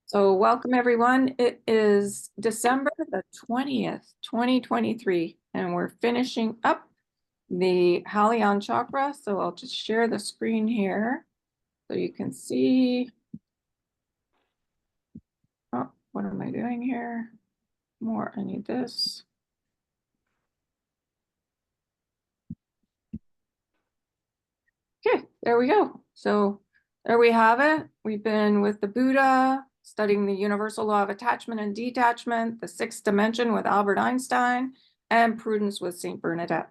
So welcome everyone. It is December the 20th, 2023, and we're finishing up the Halion chakra. So I'll just share the screen here so you can see. Oh, what am I doing here? More, I need this. Okay, there we go. So there we have it. We've been with the Buddha, studying the universal law of attachment and detachment, the sixth dimension with Albert Einstein, and prudence with Saint Bernadette.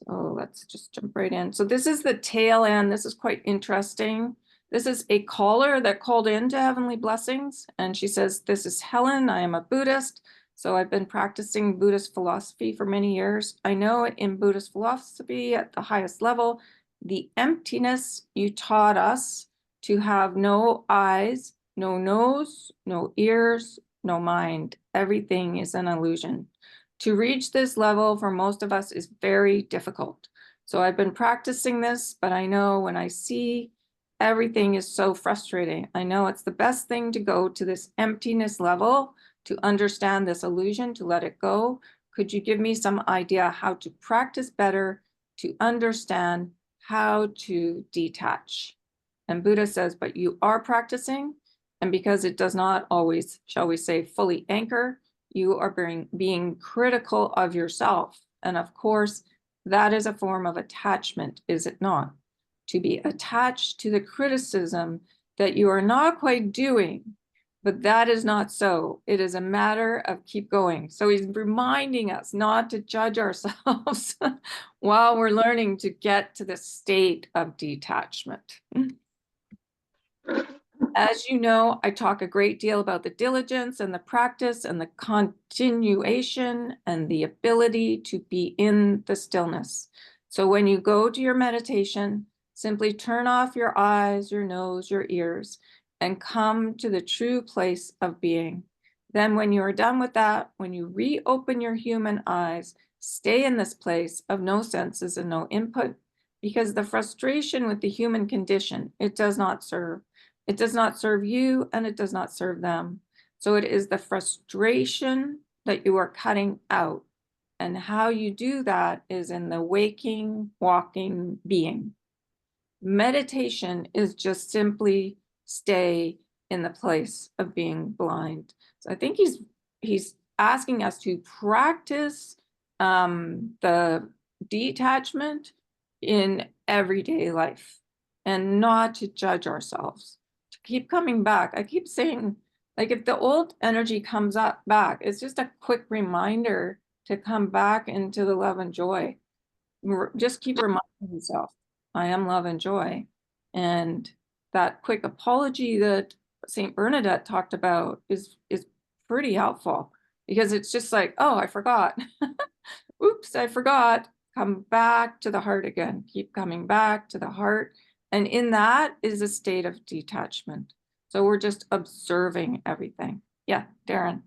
So let's just jump right in. So this is the tail end. This is quite interesting. This is a caller that called in to Heavenly Blessings. And she says, "This is Helen. I am a Buddhist. So I've been practicing Buddhist philosophy for many years. I know in Buddhist philosophy at the highest level, the emptiness you taught us to have no eyes, no nose, no ears, no mind. Everything is an illusion. To reach this level for most of us is very difficult. So I've been practicing this, but I know when I see everything is so frustrating. I know it's the best thing to go to this emptiness level, to understand this illusion, to let it go. Could you give me some idea how to practice better, to understand how to detach?" And Buddha says, but you are practicing, and because it does not always, shall we say, fully anchor, you are being critical of yourself. And of course, that is a form of attachment, is it not? To be attached to the criticism that you are not quite doing, but that is not so. It is a matter of keep going. So he's reminding us not to judge ourselves while we're learning to get to the state of detachment. As you know, I talk a great deal about the diligence and the practice and the continuation and the ability to be in the stillness. So when you go to your meditation, simply turn off your eyes, your nose, your ears, and come to the true place of being. Then when you are done with that, when you reopen your human eyes, stay in this place of no senses and no input, because the frustration with the human condition, it does not serve. It does not serve you and it does not serve them. So it is the frustration that you are cutting out. And how you do that is in the waking, walking being. Meditation is just simply stay in the place of being blind. So I think he's asking us to practice the detachment in everyday life and not to judge ourselves, to keep coming back. I keep saying, like, if the old energy comes up back, it's just a quick reminder to come back into the love and joy. Just keep reminding yourself, I am love and joy. And that quick apology that Saint Bernadette talked about is pretty helpful, because it's just like, oh, I forgot. Oops, I forgot. Come back to the heart again. Keep coming back to the heart. And in that is a state of detachment. So we're just observing everything. Yeah, Darren.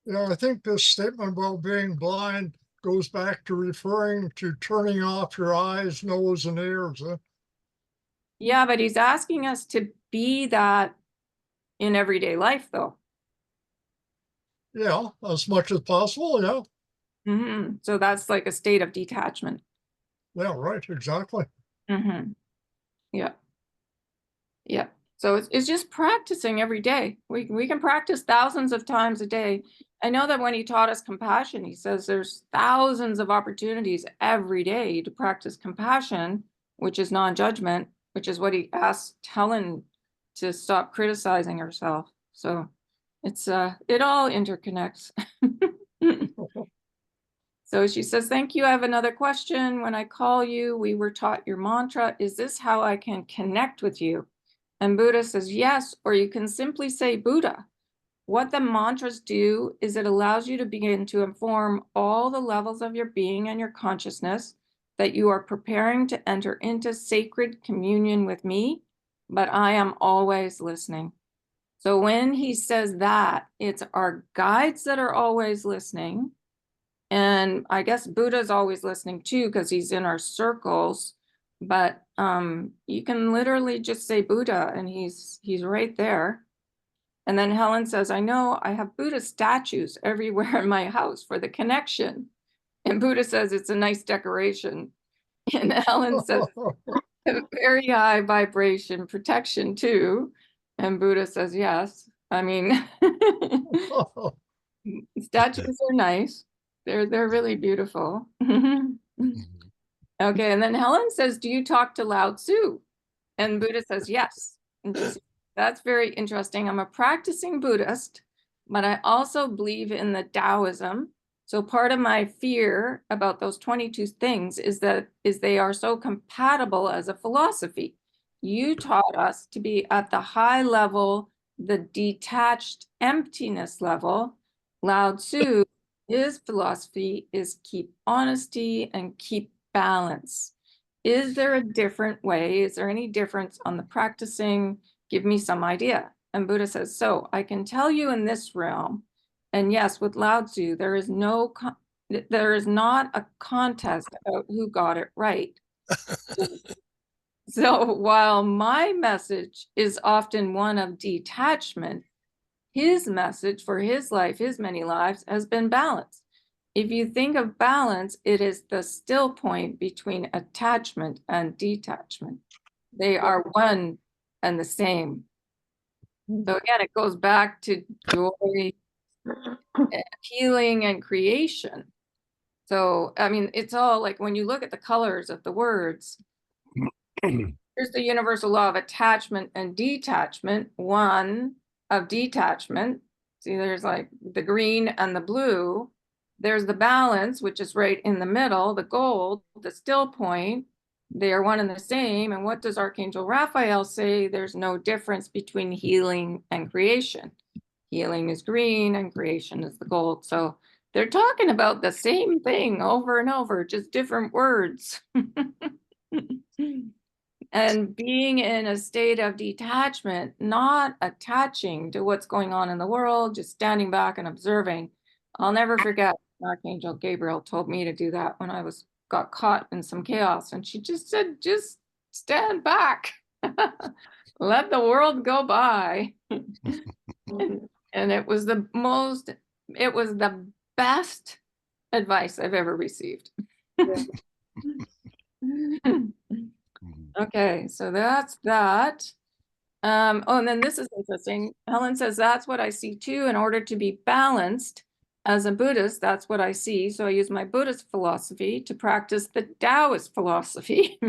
Yeah, I think this statement about being blind goes back to referring to turning off your eyes, nose, and ears. Yeah, but he's asking us to be that in everyday life, though. Yeah, as much as possible. Yeah. So that's like a state of detachment. Yeah, right. Exactly. Yeah. Yeah. So it's just practicing every day. We can practice thousands of times a day. I know that when he taught us compassion, he says there's thousands of opportunities every day to practice compassion, which is non-judgment, which is what he asked Helen to stop criticizing herself. So it's it all interconnects. So she says, "Thank you. I have another question. When I call you, we were taught your mantra. Is this how I can connect with you?" And Buddha says, yes, or you can simply say Buddha. What the mantras do is it allows you to begin to inform all the levels of your being and your consciousness that you are preparing to enter into sacred communion with me, but I am always listening. So when he says that, it's our guides that are always listening. And I guess Buddha's always listening too, because he's in our circles. But you can literally just say Buddha and he's right there. And then Helen says, I know I have Buddha statues everywhere in my house for the connection. And Buddha says it's a nice decoration. And Helen says, very high vibration protection too. And Buddha says, yes. I mean, statues are nice. They're really beautiful. Okay, and then Helen says, do you talk to Lao Tzu? And Buddha says, yes. And she says, that's very interesting. I'm a practicing Buddhist, but I also believe in the Taoism. So part of my fear about those 22 things is they are so compatible as a philosophy. You taught us to be at the high level, the detached emptiness level. Lao Tzu, his philosophy is keep honesty and keep balance. Is there a different way? Is there any difference on the practicing? Give me some idea. And Buddha says, so I can tell you in this realm, and yes, with Lao Tzu, there is not a contest about who got it right. So while my message is often one of detachment, his message for his life, his many lives, has been balance. If you think of balance, it is the still point between attachment and detachment. They are one and the same. So again, it goes back to joy, healing, and creation. So, I mean, it's all like when you look at the colors of the words, there's the universal law of attachment and detachment, one of detachment. See, there's like the green and the blue. There's the balance, which is right in the middle, the gold, the still point. They are one and the same. And what does Archangel Raphael say? There's no difference between healing and creation. Healing is green and creation is the gold. So they're talking about the same thing over and over, just different words. And being in a state of detachment, not attaching to what's going on in the world, just standing back and observing. I'll never forget Archangel Gabriel told me to do that when I got caught in some chaos. And she just said, just stand back. Let the world go by. And it was the best advice I've ever received. Okay, so that's that. Oh, and then this is interesting. Helen says, that's what I see too. In order to be balanced as a Buddhist, that's what I see. So I use my Buddhist philosophy to practice the Taoist philosophy.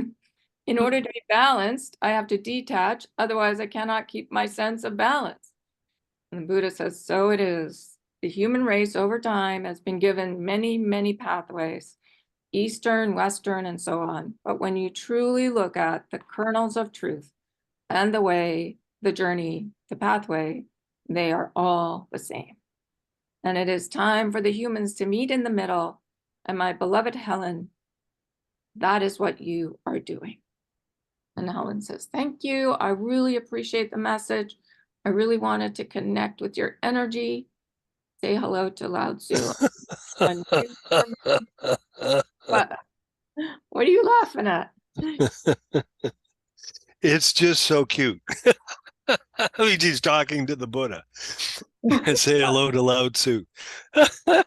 In order to be balanced, I have to detach. Otherwise, I cannot keep my sense of balance. And the Buddha says, so it is. The human race over time has been given many, many pathways, Eastern, Western, and so on. But when you truly look at the kernels of truth and the way, the journey, the pathway, they are all the same. And it is time for the humans to meet in the middle. And my beloved Helen, that is what you are doing. And Helen says, thank you. I really appreciate the message. I really wanted to connect with your energy. Say hello to Lao Tzu. What are you laughing at? It's just so cute. I mean, he's talking to the Buddha. And say hello to Lao Tzu. I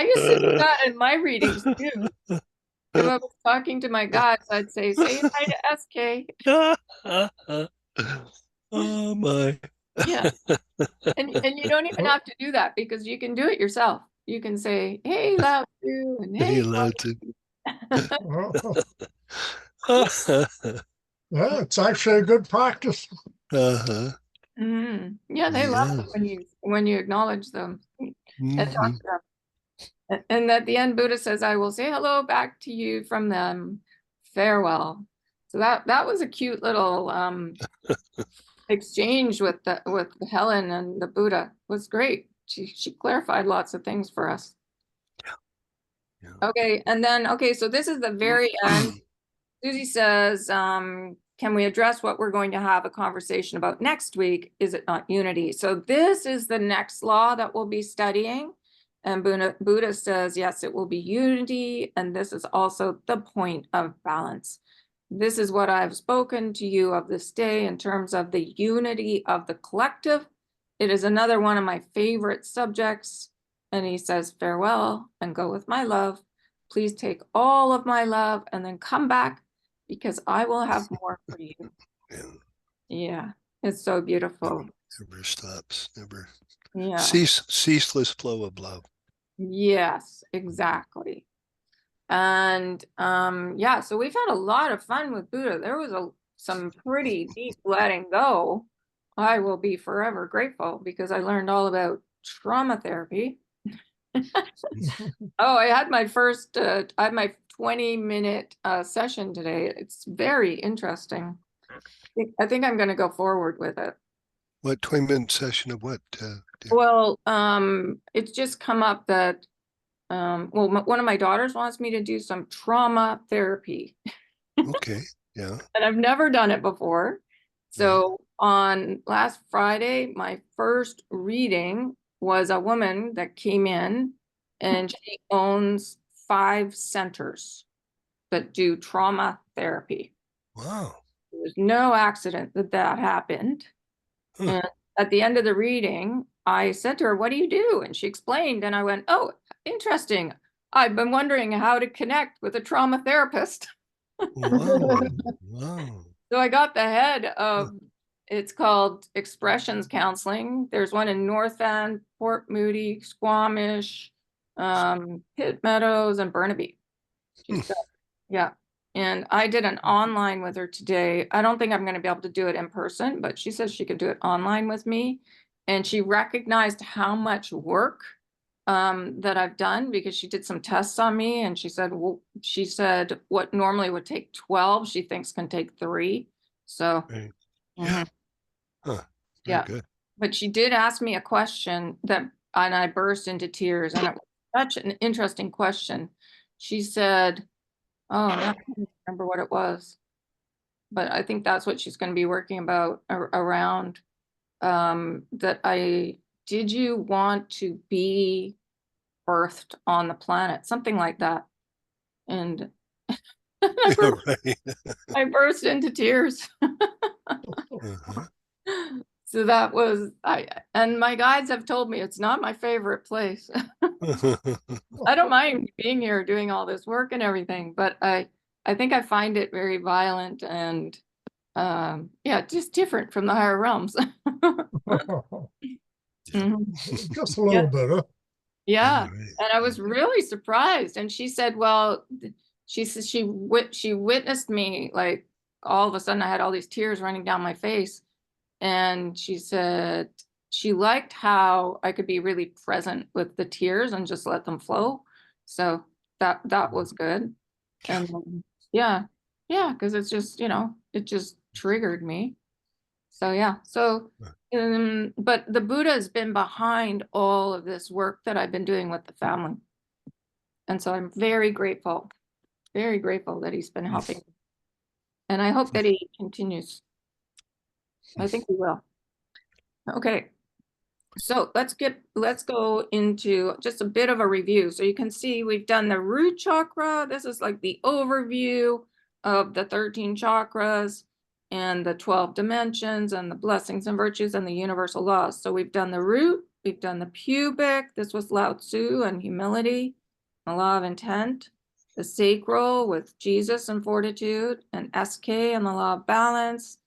used to do that in my readings too. If I was talking to my guides, I'd say hi to SK. Oh my. Yeah. And you don't even have to do that because you can do it yourself. You can say, hey, Lao Tzu, and Hey, hey, Lao Tzu. Yeah, it's actually a good practice. Yeah, they love it when you acknowledge them and talk to them. And at the end, Buddha says, I will say hello back to you from them. Farewell. So that was a cute little exchange with Helen and the Buddha. It was great. She clarified lots of things for us. Yeah. Okay, and then so this is the very end. Susie says, can we address what we're going to have a conversation about next week? Is it not unity? So this is the next law that we'll be studying. And Buddha says, yes, it will be unity. And this is also the point of balance. This is what I've spoken to you of this day in terms of the unity of the collective. It is another one of my favorite subjects. And he says, farewell and go with my love. Please take all of my love and then come back because I will have more for you. Yeah. Yeah, it's so beautiful. Never stops, never Yeah. ceaseless flow of love. Yes, exactly. And yeah, so we've had a lot of fun with Buddha. There was some pretty deep letting go. I will be forever grateful because I learned all about trauma therapy. Oh, I had my 20-minute session today. It's very interesting. I think I'm going to go forward with it. What 20-minute session of what? Dear? Well, it's just come up that well, one of my daughters wants me to do some trauma therapy. Okay, yeah. And I've never done it before. So on last Friday, my first reading was a woman that came in and she owns 5 centers that do trauma therapy. Wow. There was no accident that happened. Huh. And at the end of the reading, I said to her, what do you do? And she explained, and I went, oh, interesting. I've been wondering how to connect with a trauma therapist. Wow. Wow. So I got the head of, it's called Expressions Counseling. There's one in North End, Port Moody, Squamish, Pitt Meadows, and Burnaby. Yeah. And I did an online with her today. I don't think I'm going to be able to do it in person, but she says she could do it online with me. And she recognized how much work that I've done because she did some tests on me. And she said, well, what normally would take 12, she thinks can take 3. So, Right. mhm. Huh. Very Yeah. good. But she did ask me a question and I burst into tears. And it was such an interesting question. She said, oh, now I can't remember what it was. But I think that's what she's going to be working about around did you want to be birthed on the planet? Something like that. And Yeah, right. I burst into tears. Uh-huh. So that was, and my guides have told me it's not my favorite place. I don't mind being here doing all this work and everything, but I think I find it very violent and yeah, just different from the higher realms. Mhm. Just a little bit, huh? Yeah, Right. and I was really surprised. And she said, well, she says she witnessed me, like all of a sudden I had all these tears running down my face. And she said she liked how I could be really present with the tears and just let them flow. So that was good. And yeah, because it's just, it just triggered me. So yeah, but the Buddha has been behind all of this work that I've been doing with the family. And so I'm very grateful that he's been helping. And I hope that he continues. I think he will. Okay. So let's go into just a bit of a review. So you can see we've done the root chakra. This is like the overview of the 13 chakras and the 12 dimensions and the blessings and virtues and the universal laws. So we've done the root, we've done the pubic. This was Lao Tzu and humility, the law of intent, the sacral with Jesus and fortitude, and SK and the law of balance.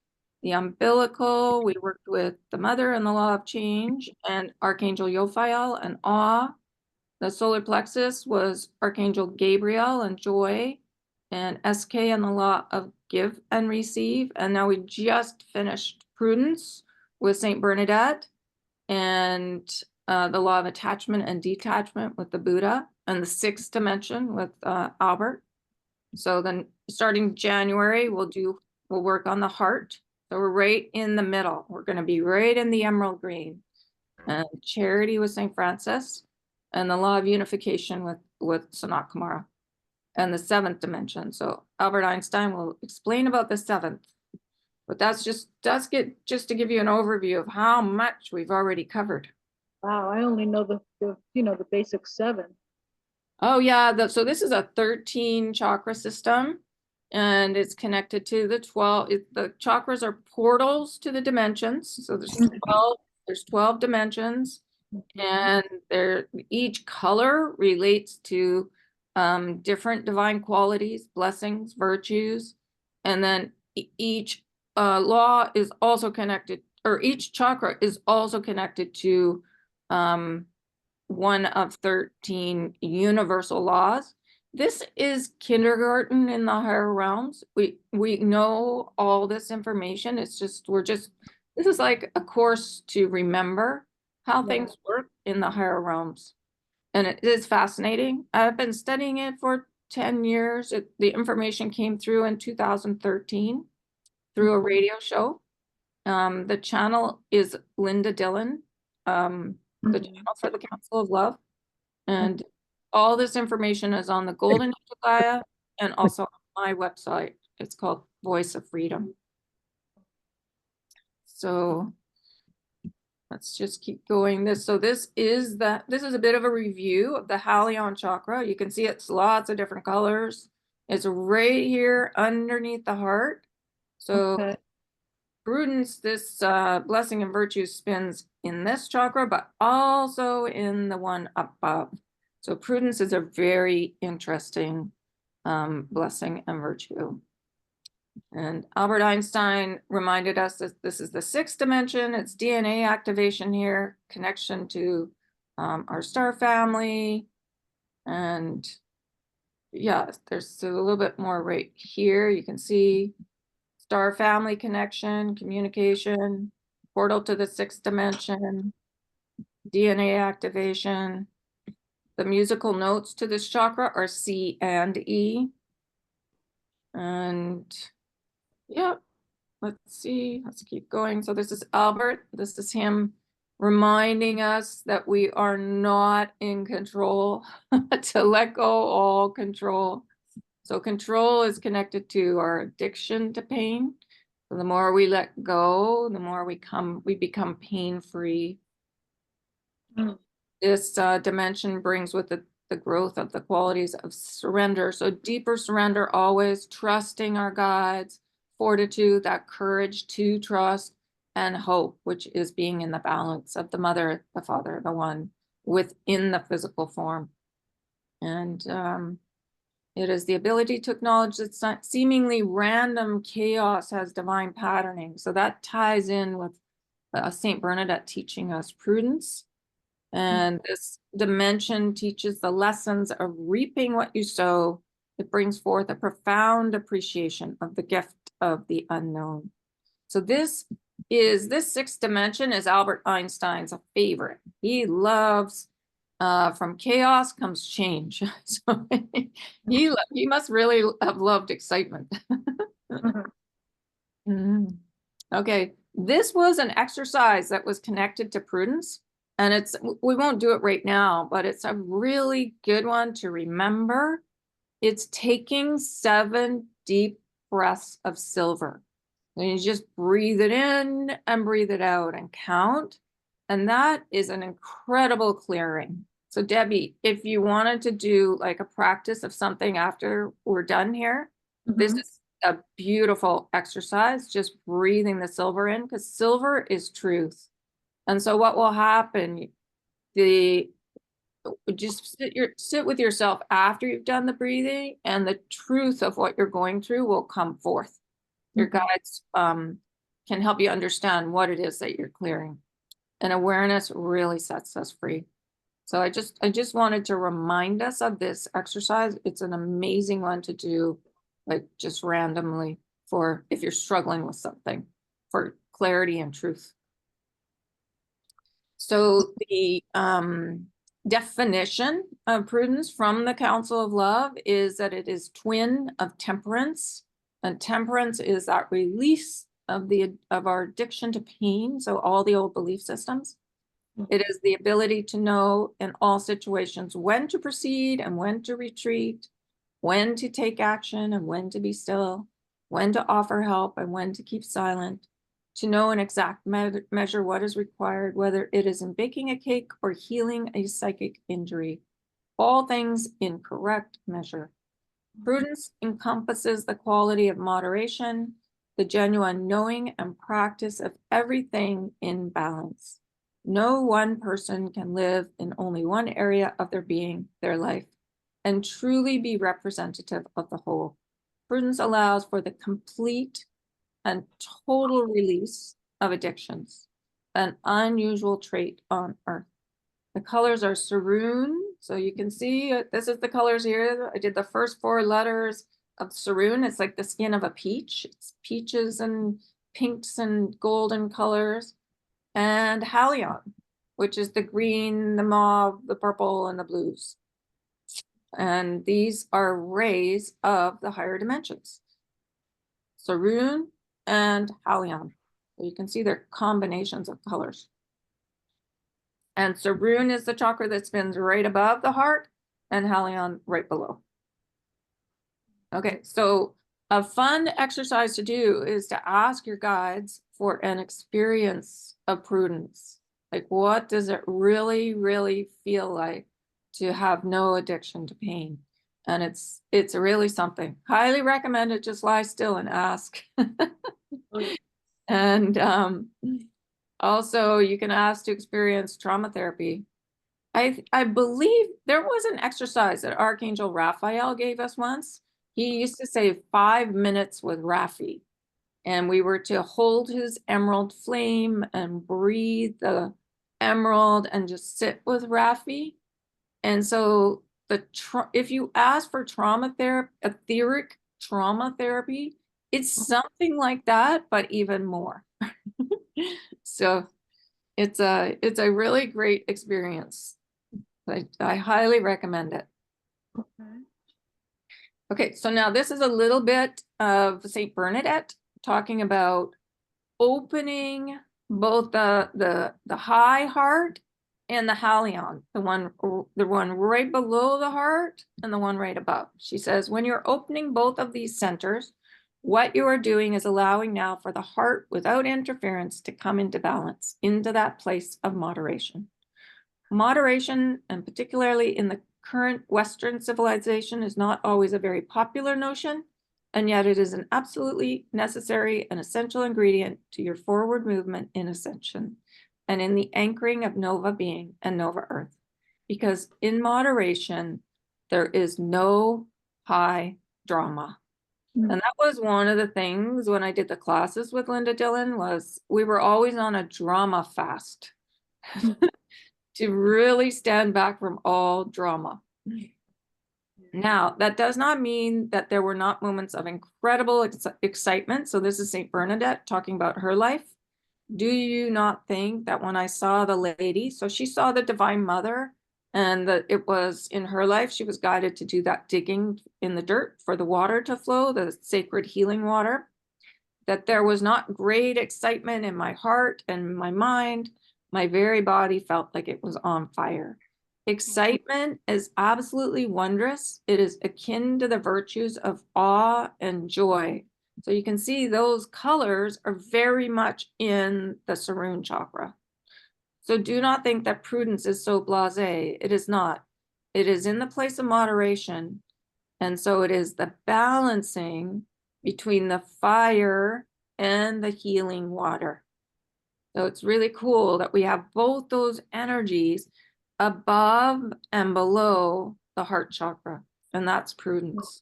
The umbilical, we worked with the mother and the law of change, and Archangel Yophiel and awe. The solar plexus was Archangel Gabriel and joy, and SK and the law of give and receive. And now we just finished prudence with Saint Bernadette, and the law of attachment and detachment with the Buddha, and the 6th dimension with Albert. So then starting January, we'll work on the heart. So we're right in the middle. We're going to be right in the emerald green. And charity with St. Francis, and the law of unification with Sanat Kumara, and the 7th dimension. So Albert Einstein will explain about the 7th. But that's just to give you an overview of how much we've already covered. Wow, I only know the basic 7. Oh yeah, so this is a 13 chakra system. and it's connected to the 12. The chakras are portals to the dimensions. So there's 12 dimensions, and each color relates to different divine qualities, blessings, virtues, and then each law is also connected, or each chakra is also connected to one of 13 universal laws. This is kindergarten in the higher realms. We know all this information. It's just this is like a course to remember how things work in the higher realms. And it is fascinating. I've been studying it for 10 years. The information came through in 2013 through a radio show. The channel is Linda Dillon, the channel for the Council of Love. And all this information is on the Golden Age of Gaia and also on my website. It's called Voice of Freedom. So let's just keep going. This is a bit of a review of the Halion chakra. You can see it's lots of different colors. It's right here underneath the heart. So prudence, this blessing and virtue spins in this chakra, but also in the one above. So prudence is a very interesting blessing and virtue. And Albert Einstein reminded us that this is the 6th dimension. It's DNA activation here, connection to our star family. And yeah, there's a little bit more right here. You can see star family connection, communication, portal to the 6th dimension, DNA activation. The musical notes to this chakra are C and E. And yeah, let's see, let's keep going. So this is Albert. This is him reminding us that we are not in control, to let go all control. So control is connected to our addiction to pain. So the more we let go, the more we become pain-free. This dimension brings with it the growth of the qualities of surrender. So deeper surrender, always trusting our guides, fortitude, that courage to trust, and hope, which is being in the balance of the mother, the father, the one within the physical form. And it is the ability to acknowledge that seemingly random chaos has divine patterning. So that ties in with Saint Bernadette teaching us prudence. And this dimension teaches the lessons of reaping what you sow. It brings forth a profound appreciation of the gift of the unknown. So this 6th dimension is Albert Einstein's favorite. He loves from chaos comes change. So he must really have loved excitement. Okay, this was an exercise that was connected to prudence. And we won't do it right now, but it's a really good one to remember. It's taking 7 deep breaths of silver. And you just breathe it in and breathe it out and count. And that is an incredible clearing. So Debbie, if you wanted to do like a practice of something after we're done here, this is a beautiful exercise, just breathing the silver in, because silver is truth. And so what will happen, just sit with yourself after you've done the breathing, and the truth of what you're going through will come forth. Your guides can help you understand what it is that you're clearing. And awareness really sets us free. So I just wanted to remind us of this exercise. It's an amazing one to do, like just randomly, for if you're struggling with something, for clarity and truth. So the definition of prudence from the Council of Love is that it is twin of temperance, and temperance is that release of our addiction to pain. So all the old belief systems. It is the ability to know in all situations when to proceed and when to retreat, when to take action and when to be still, when to offer help and when to keep silent. To know in exact measure what is required, whether it is in baking a cake or healing a psychic injury. All things in correct measure. Prudence encompasses the quality of moderation, the genuine knowing and practice of everything in balance. No one person can live in only one area of their being, their life, and truly be representative of the whole. Prudence allows for the complete and total release of addictions, an unusual trait on earth. The colors are Saroon. So you can see this is the colors here. I did the first 4 letters of Saroon. It's like the skin of a peach. It's peaches and pinks and golden colors. And Halion, which is the green, the mauve, the purple, and the blues. And these are rays of the higher dimensions. Saroon and Halion. So you can see they're combinations of colors. And Saroon is the chakra that spins right above the heart, and Halion right below. Okay, so a fun exercise to do is to ask your guides for an experience of prudence. Like, what does it really, really feel like to have no addiction to pain? And it's really something. Highly recommend it. Just lie still and ask. And also, you can ask to experience trauma therapy. I believe there was an exercise that Archangel Raphael gave us once. He used to say 5 minutes with Raphi, and we were to hold his emerald flame and breathe the emerald and just sit with Raphi. And so if you ask for trauma therapy, etheric trauma therapy, it's something like that, but even more. So it's a really great experience. I highly recommend it. Okay, so now this is a little bit of Saint Bernadette talking about opening both the high heart and the Halion, the one right below the heart and the one right above. She says, when you're opening both of these centers, what you are doing is allowing now for the heart without interference to come into balance, into that place of moderation. Moderation, and particularly in the current Western civilization, is not always a very popular notion, and yet it is an absolutely necessary and essential ingredient to your forward movement in ascension and in the anchoring of Nova being and Nova Earth. Because in moderation, there is no high drama. And that was one of the things when I did the classes with Linda Dillon, was we were always on a drama fast to really stand back from all drama. Now, that does not mean that there were not moments of incredible excitement. So this is Saint Bernadette talking about her life. Do you not think that when I saw the lady, so she saw the Divine Mother, and that it was in her life, she was guided to do that digging in the dirt for the water to flow, the sacred healing water, that there was not great excitement in my heart and my mind. My very body felt like it was on fire. Excitement is absolutely wondrous. It is akin to the virtues of awe and joy. So you can see those colors are very much in the Saroon chakra. So do not think that prudence is so blasé. It is not. It is in the place of moderation. And so it is the balancing between the fire and the healing water. So it's really cool that we have both those energies above and below the heart chakra, and that's prudence.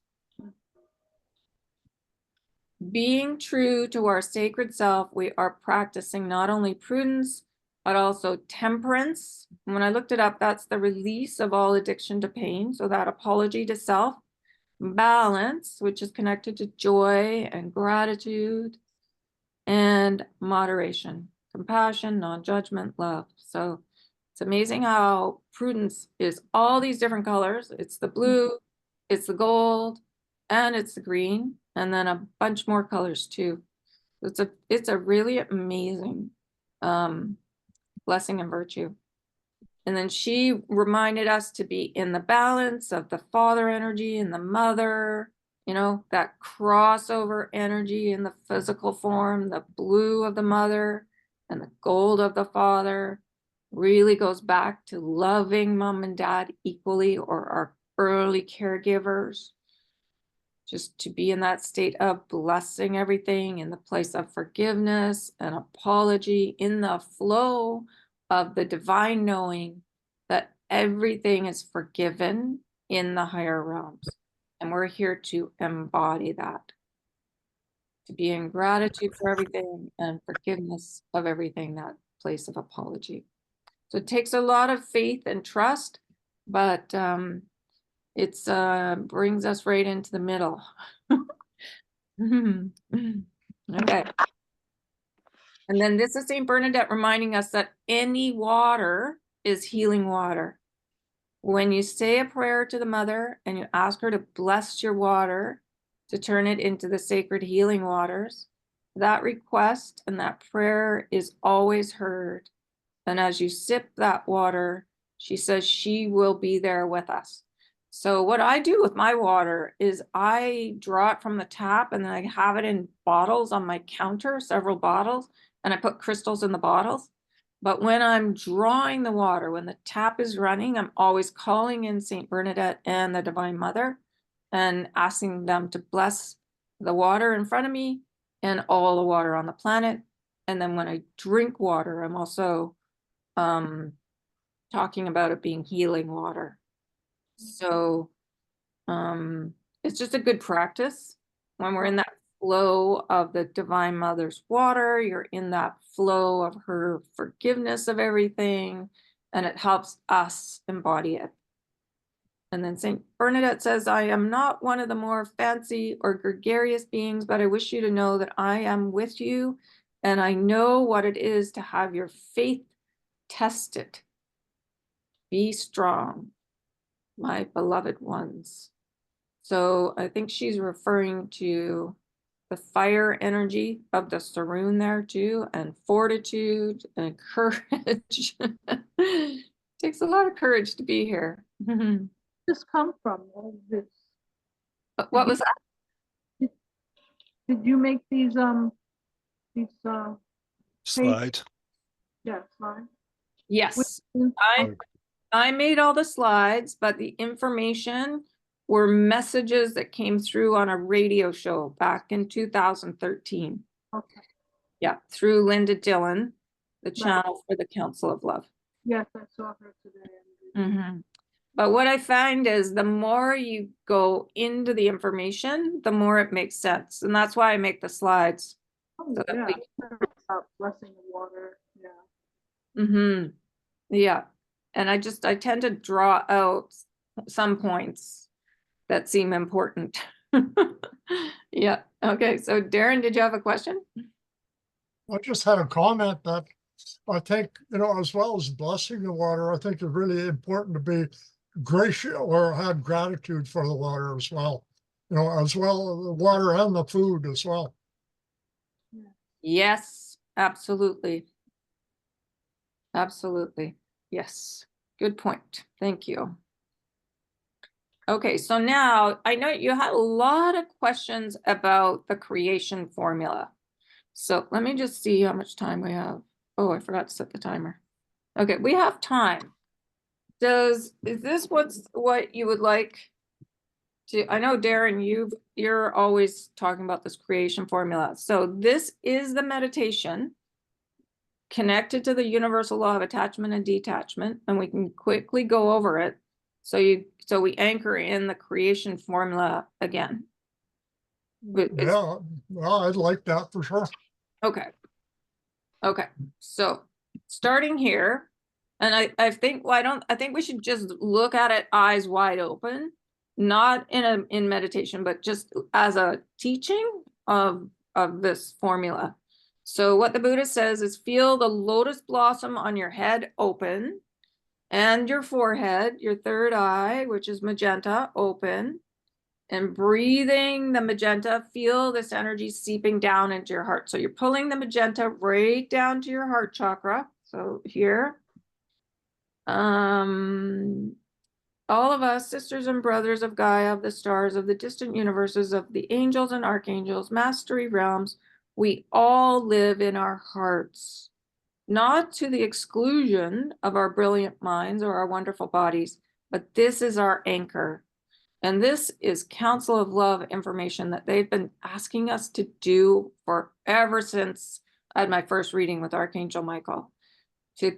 Being true to our sacred self, we are practicing not only prudence, but also temperance. And when I looked it up, that's the release of all addiction to pain. So that apology to self. Balance, which is connected to joy and gratitude, and moderation, compassion, non-judgment, love. So it's amazing how prudence is all these different colors. It's the blue, it's the gold, and it's the green, and then a bunch more colors too. It's a really amazing blessing and virtue. And then she reminded us to be in the balance of the father energy and the mother, you know, that crossover energy in the physical form, the blue of the mother and the gold of the father really goes back to loving mom and dad equally, or our early caregivers. just to be in that state of blessing everything, in the place of forgiveness and apology, in the flow of the divine knowing that everything is forgiven in the higher realms. And we're here to embody that, to be in gratitude for everything and forgiveness of everything, that place of apology. So it takes a lot of faith and trust, but it's brings us right into the middle. Okay. And then this is Saint Bernadette reminding us that any water is healing water. When you say a prayer to the mother and you ask her to bless your water, to turn it into the sacred healing waters, that request and that prayer is always heard. And as you sip that water, she says she will be there with us. So what I do with my water is I draw it from the tap and then I have it in bottles on my counter, several bottles, and I put crystals in the bottles. But when I'm drawing the water, when the tap is running, I'm always calling in Saint Bernadette and the Divine Mother and asking them to bless the water in front of me and all the water on the planet. And then when I drink water, I'm also talking about it being healing water. So it's just a good practice. When we're in that flow of the Divine Mother's water, you're in that flow of her forgiveness of everything, and it helps us embody it. And then Saint Bernadette says, I am not one of the more fancy or gregarious beings, but I wish you to know that I am with you, and I know what it is to have your faith tested. Be strong, my beloved ones. So I think she's referring to the fire energy of the Sarun there too, and fortitude and courage. Takes a lot of courage to be here. This come from all this. What was that? Did you make these Slide. yeah, slide? Yes, Which- I made all the slides, but the information were messages that came through on a radio show back in 2013. Okay. Yeah, through Linda Dillon, the channel for the Council of Love. Yes, I saw her today. Mm-hmm. But what I find is the more you go into the information, the more it makes sense. And that's why I make the slides. Oh, So that yeah. we- About blessing the water. Yeah. Mm-hmm. Yeah. And I tend to draw out some points that seem important. Yeah. Okay. So Darren, did you have a question? I just had a comment that I think, as well as blessing the water, I think it's really important to be gracious or have gratitude for the water as well. As well, the water and the food as well. Yes, absolutely. Absolutely. Yes. Good point. Thank you. Okay, so now I know you had a lot of questions about the creation formula. So let me just see how much time we have. Oh, I forgot to set the timer. Okay, we have time. Is this what you would like to, I know Darren, you're always talking about this creation formula. So this is the meditation connected to the universal law of attachment and detachment, and we can quickly go over it. So we anchor in the creation formula again. Yeah, well, I'd like that for sure. Okay. Okay. So starting here, and I think, well, I think we should just look at it eyes wide open, not in meditation, but just as a teaching of this formula. So what the Buddha says is feel the lotus blossom on your head open, and your forehead, your third eye, which is magenta, open, and breathing the magenta, feel this energy seeping down into your heart. So you're pulling the magenta right down to your heart chakra. So here, all of us, sisters and brothers of Gaia, of the stars, of the distant universes, of the angels and archangels, mastery realms, we all live in our hearts, not to the exclusion of our brilliant minds or our wonderful bodies, but this is our anchor. And this is Council of Love information that they've been asking us to do forever since I had my first reading with Archangel Michael, to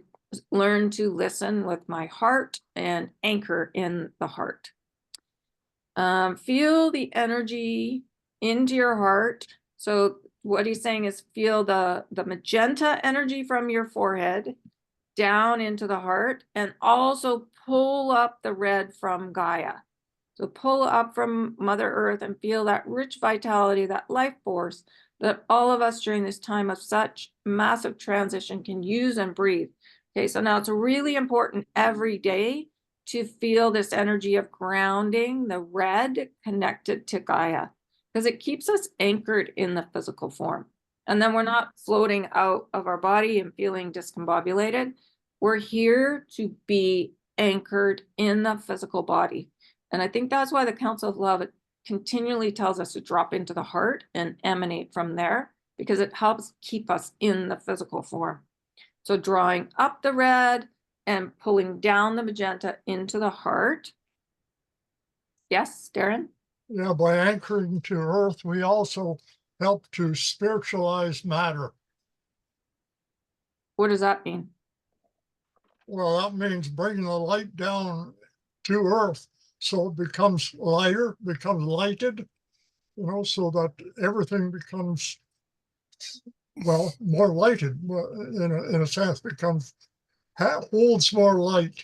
learn to listen with my heart and anchor in the heart. Feel the energy into your heart. So what he's saying is feel the magenta energy from your forehead down into the heart, and also pull up the red from Gaia. So pull up from Mother Earth and feel that rich vitality, that life force that all of us during this time of such massive transition can use and breathe. Okay, so now it's really important every day to feel this energy of grounding, the red connected to Gaia, because it keeps us anchored in the physical form. And then we're not floating out of our body and feeling discombobulated. We're here to be anchored in the physical body. And I think that's why the Council of Love continually tells us to drop into the heart and emanate from there, because it helps keep us in the physical form. So drawing up the red and pulling down the magenta into the heart. Yes, Darren? Yeah, by anchoring to earth, we also help to spiritualize matter. What does that mean? Well, that means bringing the light down to earth so it becomes lighter, becomes lighted, so that everything becomes, well, more lighted, in a sense, holds more light.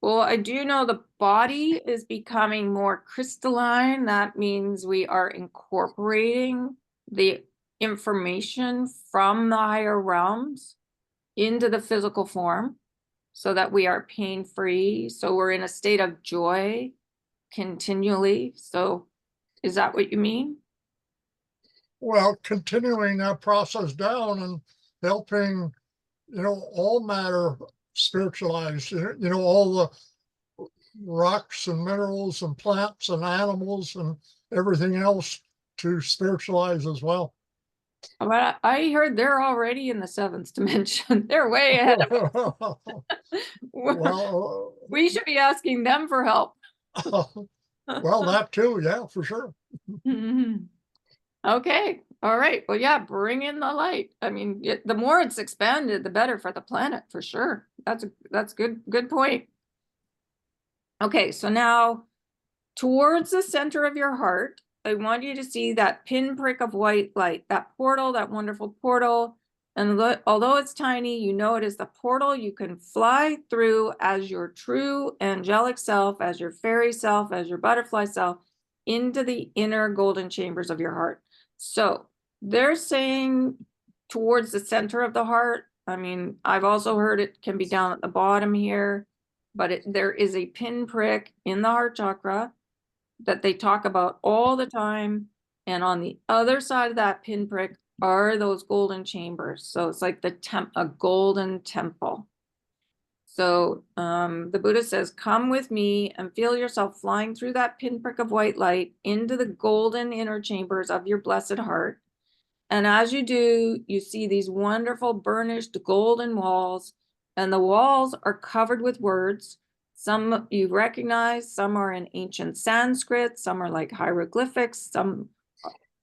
Well, I do know the body is becoming more crystalline. That means we are incorporating the information from the higher realms into the physical form so that we are pain-free. So we're in a state of joy continually. So is that what you mean? Well, continuing that process down and helping, all matter spiritualized, all the rocks and minerals and plants and animals and everything else to spiritualize as well. But I heard they're already in the seventh dimension. They're way ahead of us. Well, We should be asking them for help. well, that too, yeah, for sure. Okay, all right. Well, yeah, bring in the light. I mean, the more it's expanded, the better for the planet, for sure. That's good point. Okay, so now towards the center of your heart, I want you to see that pinprick of white light, that portal, that wonderful portal. And although it's tiny, it is the portal you can fly through as your true angelic self, as your fairy self, as your butterfly self, into the inner golden chambers of your heart. So they're saying towards the center of the heart. I mean, I've also heard it can be down at the bottom here, but there is a pinprick in the heart chakra that they talk about all the time. And on the other side of that pinprick are those golden chambers. So it's like a golden temple. So the Buddha says, come with me and feel yourself flying through that pinprick of white light into the golden inner chambers of your blessed heart. And as you do, you see these wonderful burnished golden walls, and the walls are covered with words. Some you recognize, some are in ancient Sanskrit, some are like hieroglyphics,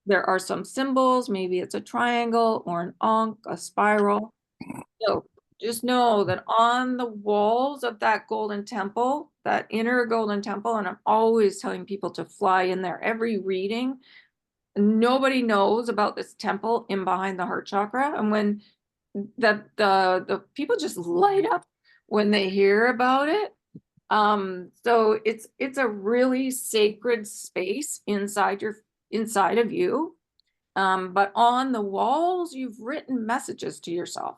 there are some symbols, maybe it's a triangle or an ankh, a spiral. So just know that on the walls of that golden temple, that inner golden temple, and I'm always telling people to fly in there every reading. Nobody knows about this temple in behind the heart chakra. And when the people just light up when they hear about it. So it's a really sacred space inside of you. But on the walls, you've written messages to yourself.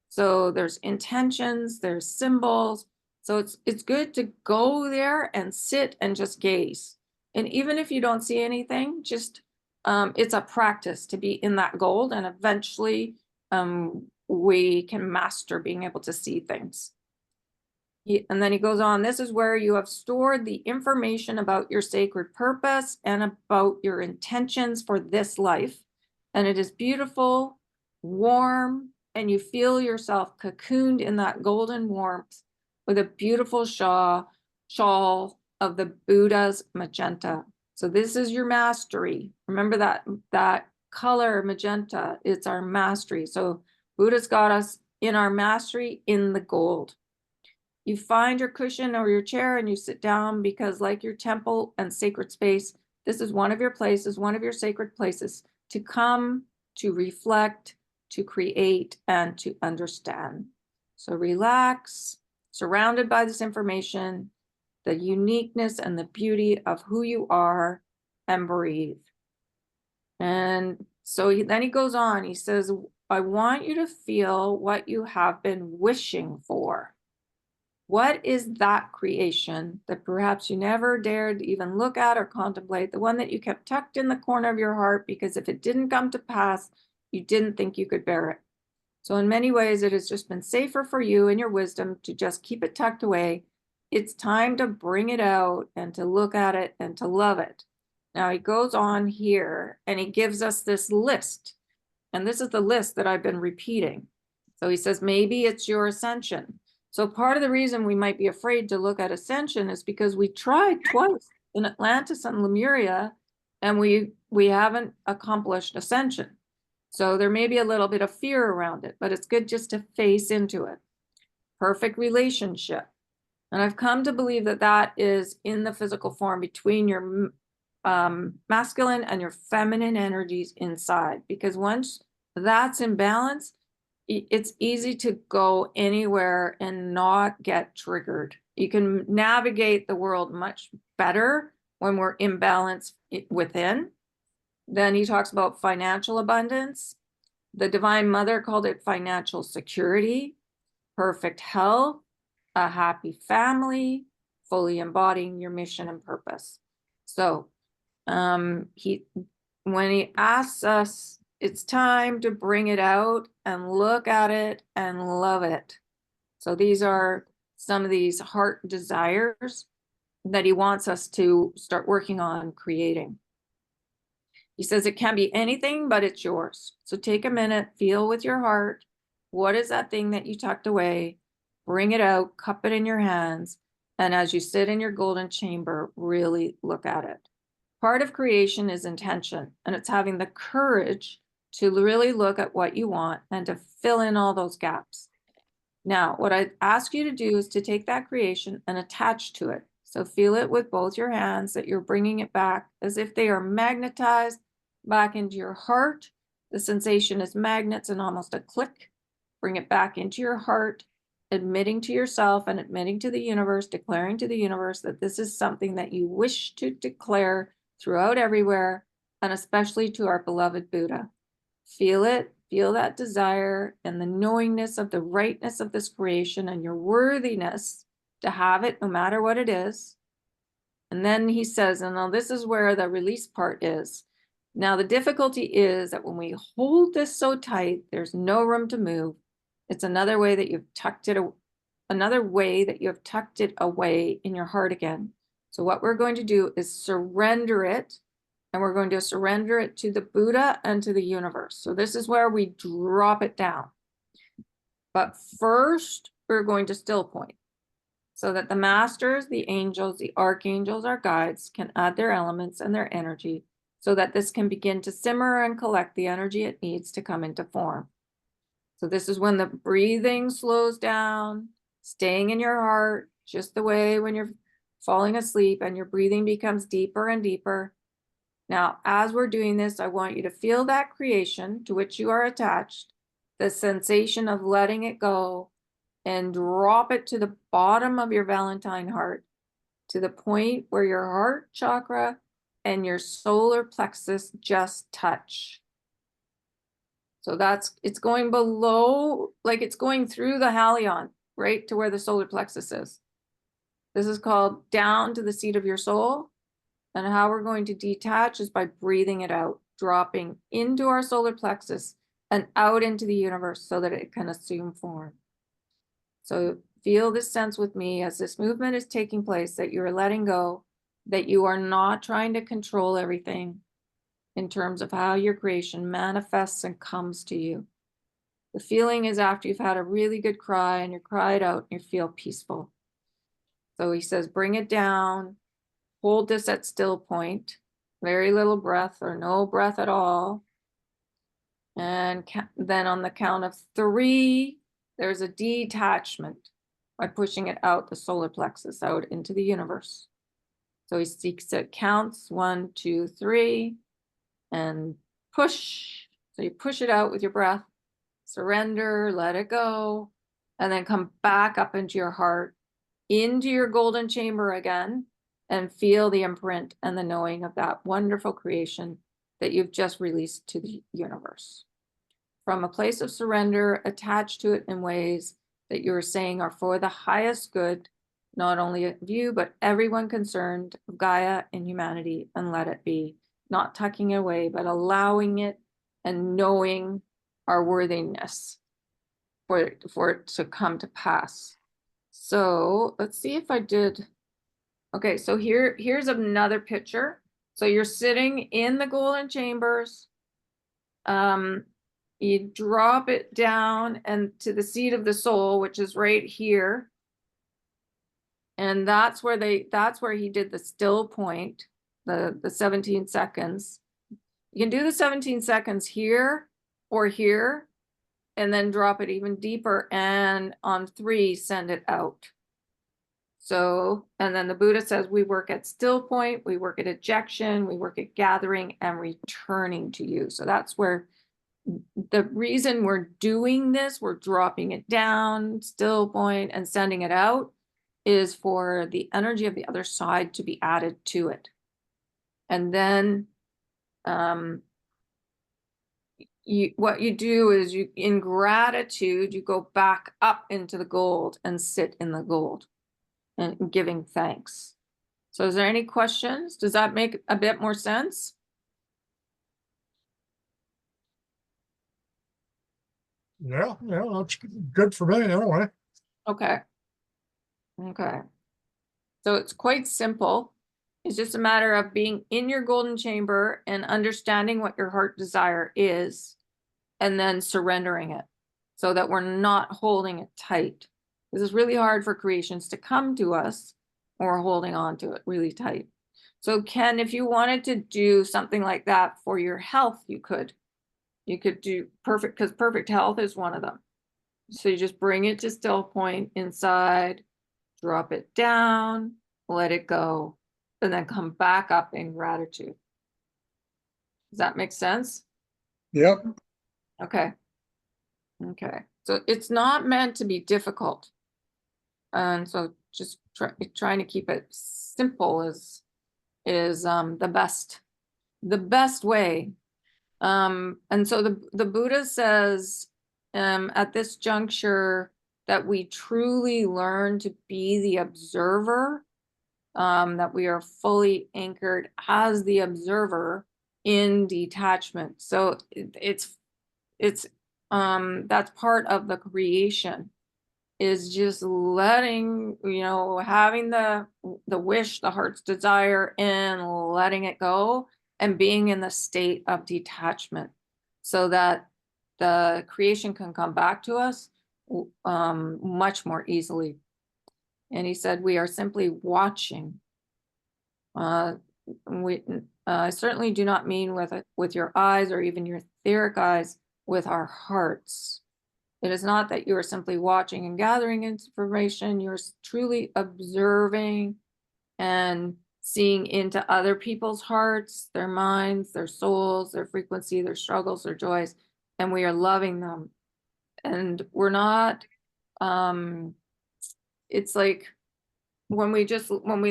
So there's intentions, there's symbols. So it's good to go there and sit and just gaze. And even if you don't see anything, just it's a practice to be in that gold, and eventually we can master being able to see things. And then he goes on, this is where you have stored the information about your sacred purpose and about your intentions for this life. And it is beautiful, warm, and you feel yourself cocooned in that golden warmth with a beautiful shawl of the Buddha's magenta. So this is your mastery. Remember that color magenta, it's our mastery. So Buddha's got us in our mastery in the gold. You find your cushion or your chair and you sit down, because like your temple and sacred space, this is one of your places, one of your sacred places to come, to reflect, to create, and to understand. So relax, surrounded by this information, the uniqueness and the beauty of who you are, and breathe. And so then he goes on, he says, I want you to feel what you have been wishing for. What is that creation that perhaps you never dared even look at or contemplate, the one that you kept tucked in the corner of your heart because if it didn't come to pass, you didn't think you could bear it? So in many ways, it has just been safer for you and your wisdom to just keep it tucked away. It's time to bring it out and to look at it and to love it. Now he goes on here and he gives us this list. And this is the list that I've been repeating. So he says, maybe it's your ascension. So part of the reason we might be afraid to look at ascension is because we tried twice in Atlantis and Lemuria, and we haven't accomplished ascension. So there may be a little bit of fear around it, but it's good just to face into it. Perfect relationship. And I've come to believe that that is in the physical form between your masculine and your feminine energies inside, because once that's in balance, it's easy to go anywhere and not get triggered. You can navigate the world much better when we're in balance within. Then he talks about financial abundance. The Divine Mother called it financial security, perfect health, a happy family, fully embodying your mission and purpose. So when he asks us, it's time to bring it out and look at it and love it. So these are some of these heart desires that he wants us to start working on creating. He says it can be anything, but it's yours. So take a minute, feel with your heart. What is that thing that you tucked away? Bring it out, cup it in your hands. And as you sit in your golden chamber, really look at it. Part of creation is intention, and it's having the courage to really look at what you want and to fill in all those gaps. Now, what I ask you to do is to take that creation and attach to it. So feel it with both your hands, that you're bringing it back as if they are magnetized back into your heart. The sensation is magnets and almost a click. Bring it back into your heart, admitting to yourself and admitting to the universe, declaring to the universe that this is something that you wish to declare throughout everywhere, and especially to our beloved Buddha. Feel it, feel that desire and the knowingness of the rightness of this creation and your worthiness to have it no matter what it is. And then he says, and now this is where the release part is. Now the difficulty is that when we hold this so tight, there's no room to move. It's another way that you've tucked it, another way that you have tucked it away in your heart again. So what we're going to do is surrender it, and we're going to surrender it to the Buddha and to the universe. So this is where we drop it down. But first, we're going to still point so that the masters, the angels, the archangels, our guides can add their elements and their energy so that this can begin to simmer and collect the energy it needs to come into form. So this is when the breathing slows down, staying in your heart, just the way when you're falling asleep and your breathing becomes deeper and deeper. Now, as we're doing this, I want you to feel that creation to which you are attached, the sensation of letting it go, and drop it to the bottom of your Valentine heart, to the point where your heart chakra and your solar plexus just touch. So it's going below, like it's going through the Halion, right to where the solar plexus is. This is called down to the seat of your soul. And how we're going to detach is by breathing it out, dropping into our solar plexus and out into the universe so that it can assume form. So feel this sense with me as this movement is taking place, that you're letting go, that you are not trying to control everything in terms of how your creation manifests and comes to you. The feeling is after you've had a really good cry and you cried out and you feel peaceful. So he says, bring it down, hold this at still point, very little breath or no breath at all. And then on the count of 3, there's a detachment by pushing it out, the solar plexus out into the universe. So he seeks it, counts 1, 2, 3, and push. So you push it out with your breath, surrender, let it go, and then come back up into your heart, into your golden chamber again, and feel the imprint and the knowing of that wonderful creation that you've just released to the universe. From a place of surrender, attached to it in ways that you're saying are for the highest good, not only of you, but everyone concerned, of Gaia and humanity, and let it be. Not tucking it away, but allowing it and knowing our worthiness for it to come to pass. So let's see if I did. Okay, so here's another picture. So you're sitting in the golden chambers. You drop it down and to the seat of the soul, which is right here. And that's where he did the still point, the 17 seconds. You can do the 17 seconds here or here, and then drop it even deeper, and on 3, send it out. So, and then the Buddha says we work at still point, we work at ejection, we work at gathering and returning to you. So that's where the reason we're doing this, we're dropping it down, still point, and sending it out, is for the energy of the other side to be added to it. And then what you do is you, in gratitude, you go back up into the gold and sit in the gold and giving thanks. So is there any questions? Does that make a bit more sense? Yeah, that's good for me anyway. Okay. Okay. So it's quite simple. It's just a matter of being in your golden chamber and understanding what your heart desire is, and then surrendering it so that we're not holding it tight. This is really hard for creations to come to us, or holding on to it really tight. So Ken, if you wanted to do something like that for your health, you could do perfect, because perfect health is one of them. So you just bring it to still point inside, drop it down, let it go, and then come back up in gratitude. Does that make sense? Yep. Okay. Okay. So it's not meant to be difficult. And so just trying to keep it simple is the best way. And so the Buddha says at this juncture that we truly learn to be the observer, that we are fully anchored as the observer in detachment. So it's that's part of the creation, is just letting, having the wish, the heart's desire, and letting it go, and being in the state of detachment so that the creation can come back to us much more easily. And he said, we are simply watching. We certainly do not mean with your eyes or even your etheric eyes, with our hearts. It is not that you are simply watching and gathering information. You're truly observing and seeing into other people's hearts, their minds, their souls, their frequency, their struggles, their joys, and we are loving them. And we're not, it's like when we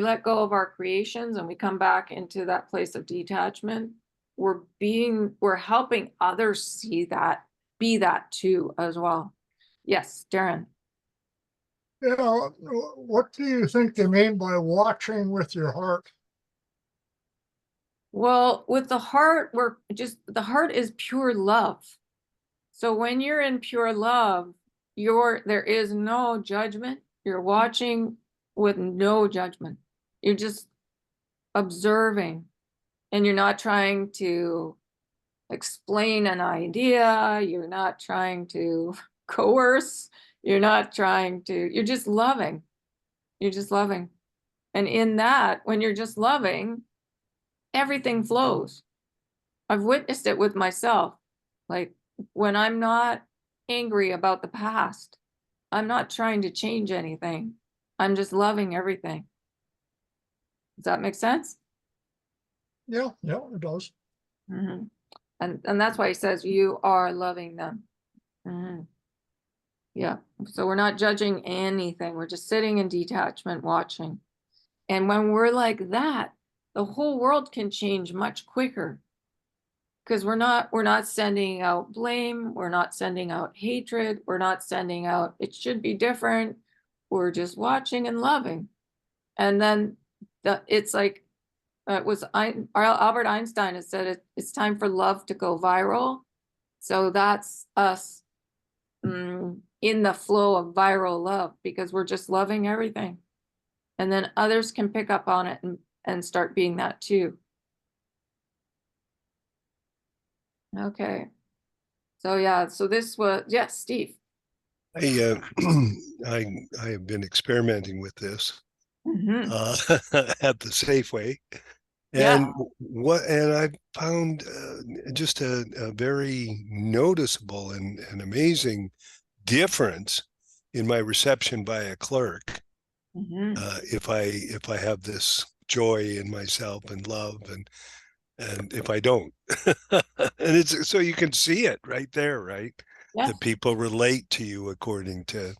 let go of our creations and we come back into that place of detachment, we're helping others see that, be that too as well. Yes, Darren. What do you think they mean by watching with your heart? Well, with the heart, the heart is pure love. So when you're in pure love, there is no judgment. You're watching with no judgment. You're just observing, and you're not trying to explain an idea. You're not trying to coerce. You're just loving. You're just loving. And in that, when you're just loving, everything flows. I've witnessed it with myself. Like when I'm not angry about the past, I'm not trying to change anything. I'm just loving everything. Does that make sense? Yeah, it does. Mhm. And that's why he says you are loving them. Mhm. Yeah. So we're not judging anything. We're just sitting in detachment, watching. And when we're like that, the whole world can change much quicker. Because we're not sending out blame, we're not sending out hatred, we're not sending out it should be different. We're just watching and loving. And then it's like Albert Einstein has said it's time for love to go viral. So that's us in the flow of viral love because we're just loving everything. And then others can pick up on it and start being that too. Okay. So yeah, so this was, yes, Steve. I I have been experimenting with this Mhm. at the Safeway, Yeah. and I found just a very noticeable and amazing difference in my reception by a clerk Mhm. if I have this joy in myself and love and if I don't. And it's so you can see it right there, right? Yes. That people relate to you according to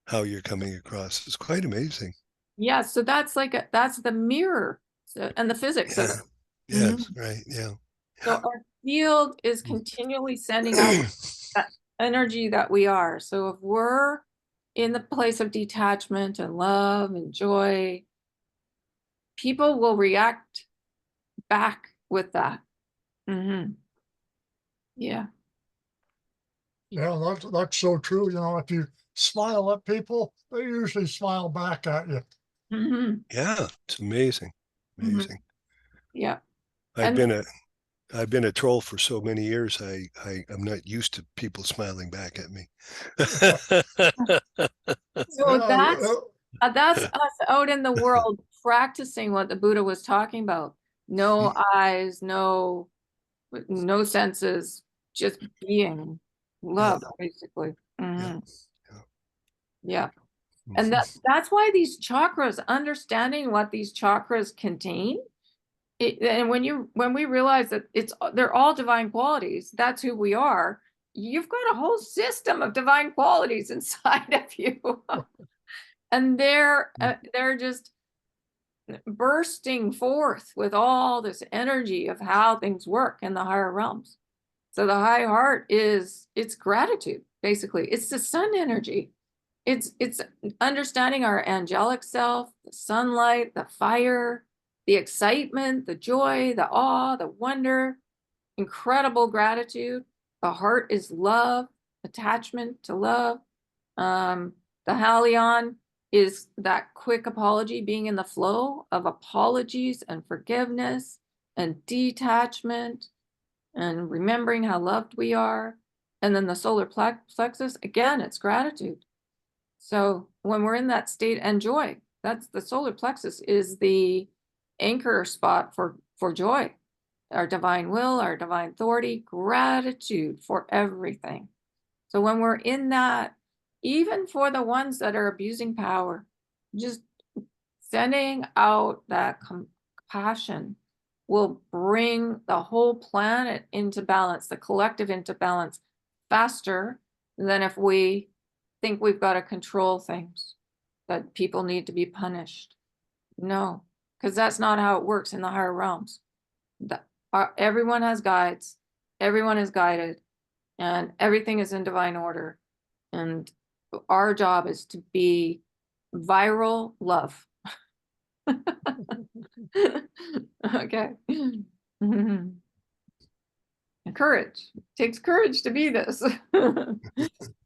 how you're coming across. It's quite amazing. Yeah. So that's like that's the mirror and the physics of Yeah. it. Yes. Mhm. Right. Yeah. So our field is continually sending out that energy that we are. So if we're in the place of detachment and love and joy, people will react back with that. Hmm. Yeah. Yeah, that's so true. You know, if you smile at people, they usually smile back at you. Hmm. Yeah. It's amazing. Hmm. Amazing. Yeah. I've And been a I've been a troll for so many years. I'm not used to people smiling back at me. so Yeah, that's us out in the world practicing what the Buddha was talking about. No eyes, no senses, just being Yeah. love, basically. Yeah. Hmm. Yeah. Yeah. And that's why these chakras, understanding what these chakras contain, and when we realize that they're all divine qualities, that's who we are. You've got a whole system of divine qualities inside of you. And they're just bursting forth with all this energy of how things work in the higher realms. So the high heart it's gratitude, basically. It's the sun energy. It's understanding our angelic self, the sunlight, the fire, the excitement, the joy, the awe, the wonder, incredible gratitude. The heart is love, attachment to love. The Halion is that quick apology, being in the flow of apologies and forgiveness and detachment and remembering how loved we are. And then the solar plexus, again, it's gratitude. So when we're in that state and joy, that's the solar plexus is the anchor spot for joy, our divine will, our divine authority, gratitude for everything. So when we're in that, even for the ones that are abusing power, just sending out that compassion will bring the whole planet into balance, the collective into balance faster than if we think we've got to control things, that people need to be punished. No, because that's not how it works in the higher realms. Everyone has guides, everyone is guided, and everything is in divine order. And our job is to be viral love. Okay. Courage. It takes courage to be this.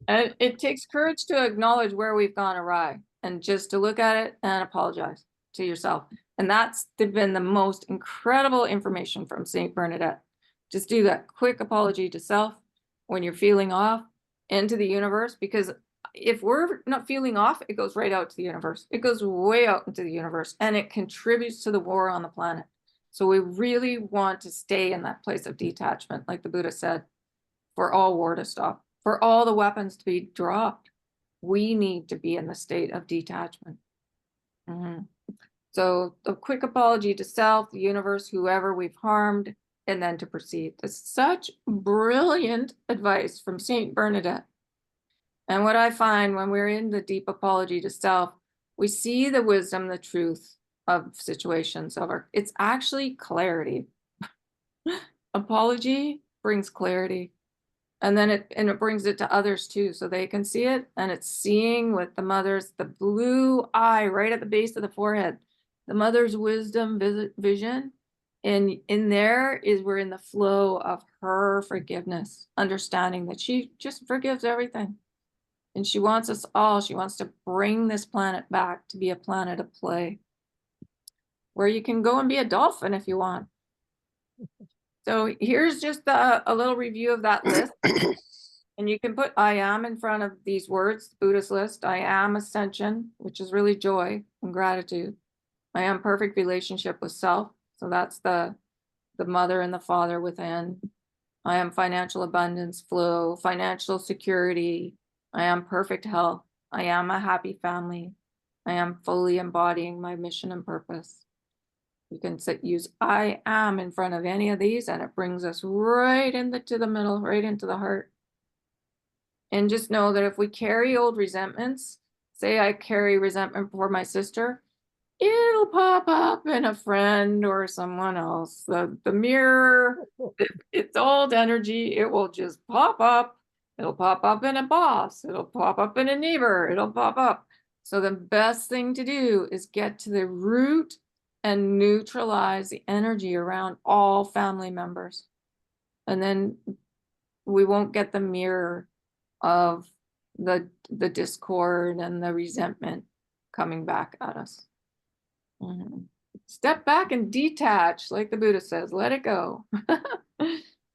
And it takes courage to acknowledge where we've gone awry and just to look at it and apologize to yourself. And that's been the most incredible information from St. Bernadette. Just do that quick apology to self when you're feeling off and to the universe, because if we're not feeling off, it goes right out to the universe. It goes way out into the universe, and it contributes to the war on the planet. So we really want to stay in that place of detachment, like the Buddha said, for all war to stop, for all the weapons to be dropped. We need to be in the state of detachment. So a quick apology to self, the universe, whoever we've harmed, and then to proceed. That's such brilliant advice from Saint Bernadette. And what I find when we're in the deep apology to self, we see the wisdom, the truth of situations it's actually clarity. Apology brings clarity. And then it brings it to others too, so they can see it. And it's seeing with the mother's, the blue eye right at the base of the forehead, the mother's wisdom vision. And in there is we're in the flow of her forgiveness, understanding that she just forgives everything. And she wants us all, she wants to bring this planet back to be a planet of play, where you can go and be a dolphin if you want. So here's just a little review of that list. And you can put I am in front of these words, Buddhist list. I am ascension, which is really joy and gratitude. I am perfect relationship with self. So that's the mother and the father within. I am financial abundance, flow, financial security. I am perfect health. I am a happy family. I am fully embodying my mission and purpose. You can use I am in front of any of these, and it brings us right into the middle, right into the heart. And just know that if we carry old resentments, say I carry resentment for my sister, it'll pop up in a friend or someone else. The mirror, it's old energy. It will just pop up. It'll pop up in a boss. It'll pop up in a neighbor. It'll pop up. So the best thing to do is get to the root and neutralize the energy around all family members. And then we won't get the mirror of the discord and the resentment coming back at us. Step back and detach, like the Buddha says, let it go.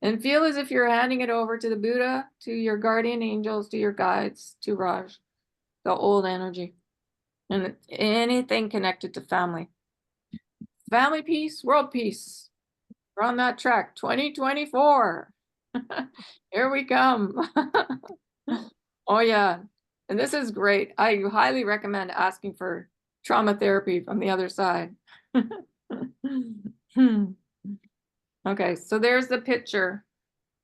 And feel as if you're handing it over to the Buddha, to your guardian angels, to your guides, to Raj, the old energy, and anything connected to family. Family peace, world peace. We're on that track, 2024. Here we come. Oh yeah, and this is great. I highly recommend asking for trauma therapy from the other side. Okay, so there's the picture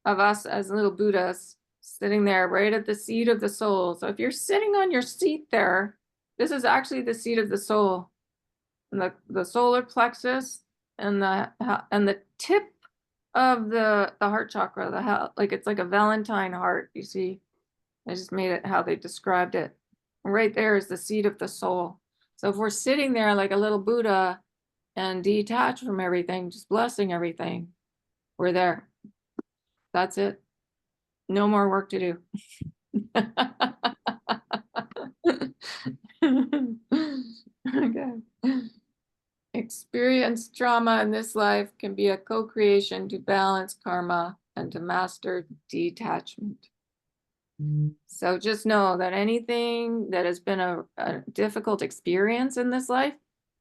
of us as little Buddhas sitting there right at the seat of the soul. So if you're sitting on your seat there, this is actually the seat of the soul. And the solar plexus and the tip of the heart chakra, like it's like a Valentine heart, you see. I just made it how they described it. Right there is the seat of the soul. So if we're sitting there like a little Buddha and detached from everything, just blessing everything, we're there. That's it. No more work to do. Okay. Experience trauma in this life can be a co-creation to balance karma and to master detachment. So just know that anything that has been a difficult experience in this life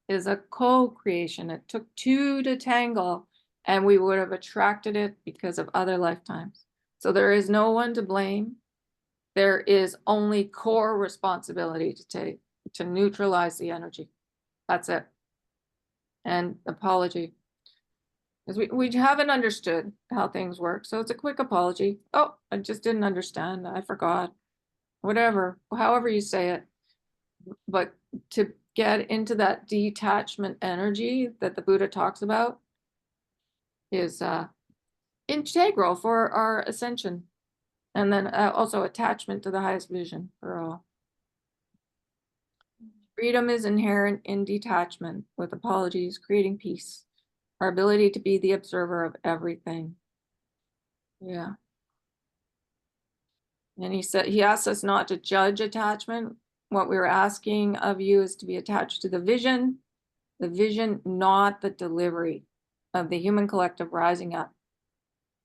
is a co-creation. It took two to tangle, and we would have attracted it because of other lifetimes. So there is no one to blame. There is only core responsibility to take to neutralize the energy. That's it. And apology. Because we haven't understood how things work. So it's a quick apology. Oh, I just didn't understand. I forgot. Whatever, however you say it. But to get into that detachment energy that the Buddha talks about is integral for our ascension. And then also attachment to the highest vision for all. Freedom is inherent in detachment, with apologies, creating peace. Our ability to be the observer of everything. Yeah. And he asked us not to judge attachment. What we were asking of you is to be attached to the vision, not the delivery of the human collective rising up.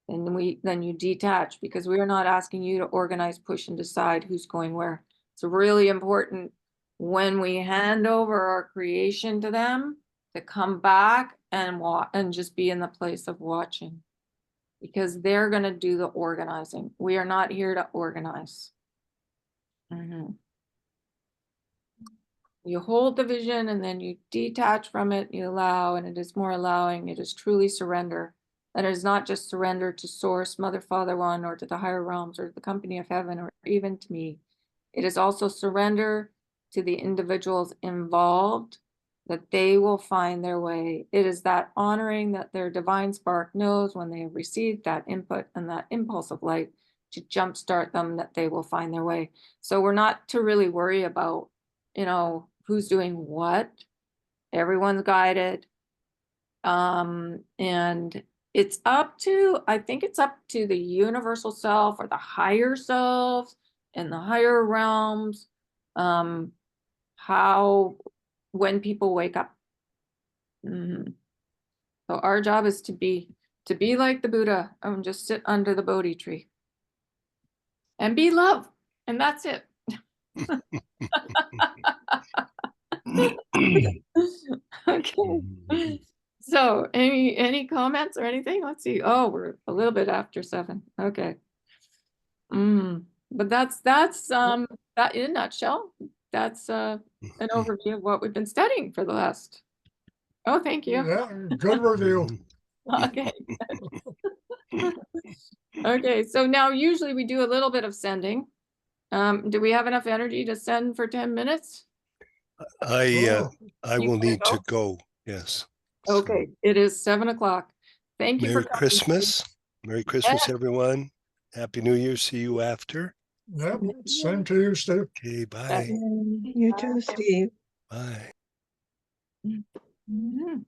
And then you detach, because we are not asking you to organize, push, and decide who's going where. It's really important when we hand over our creation to them to come back and just be in the place of watching, because they're going to do the organizing. We are not here to organize. You hold the vision and then you detach from it, you allow, and it is more allowing. It is truly surrender. That is not just surrender to Source, Mother, Father, One, or to the higher realms, or the company of heaven, or even to me. It is also surrender to the individuals involved, that they will find their way. It is that honoring that their divine spark knows when they have received that input and that impulse of light to jumpstart them, that they will find their way. So we're not to really worry about, who's doing what. Everyone's guided. And it's up to, I think it's up to the universal self or the higher selves and the higher realms, when people wake up. So our job is to be like the Buddha and just sit under the Bodhi tree and be love. And that's it. Okay. So any comments or anything? Let's see. Oh, we're a little bit after 7. Okay. But that's that in a nutshell. That's an overview of what we've been studying for the last. Oh, thank you. Yeah, good review. Okay. Okay, so now usually we do a little bit of sending. Do we have enough energy to send for 10 minutes? I Oh, will wanna need to go? go. Yes. Okay, it is 7 o'clock. Thank you for Merry coming. Christmas. Merry Christmas, everyone. Happy New Year. See you after. yeah, same to you, Steve. Okay, bye. You too, Steve. Bye. Mhm.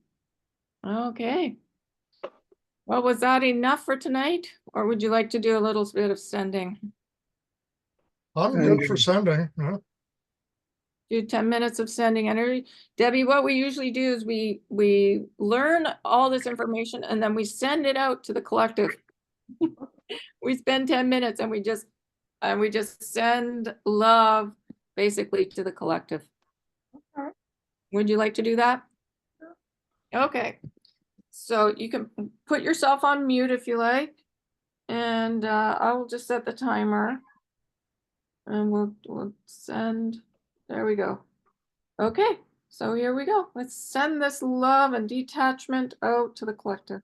Okay. Well, was that enough for tonight? Or would you like to do a little bit of sending? I'm good for sending. Yeah. Do 10 minutes of sending energy. Debbie, what we usually do is we learn all this information and then we send it out to the collective. We spend 10 minutes and we just send love basically to the collective. Would you like to do that? Okay. So you can put yourself on mute if you like. And I will just set the timer. And we'll send. There we go. Okay. So here we go. Let's send this love and detachment out to the collective.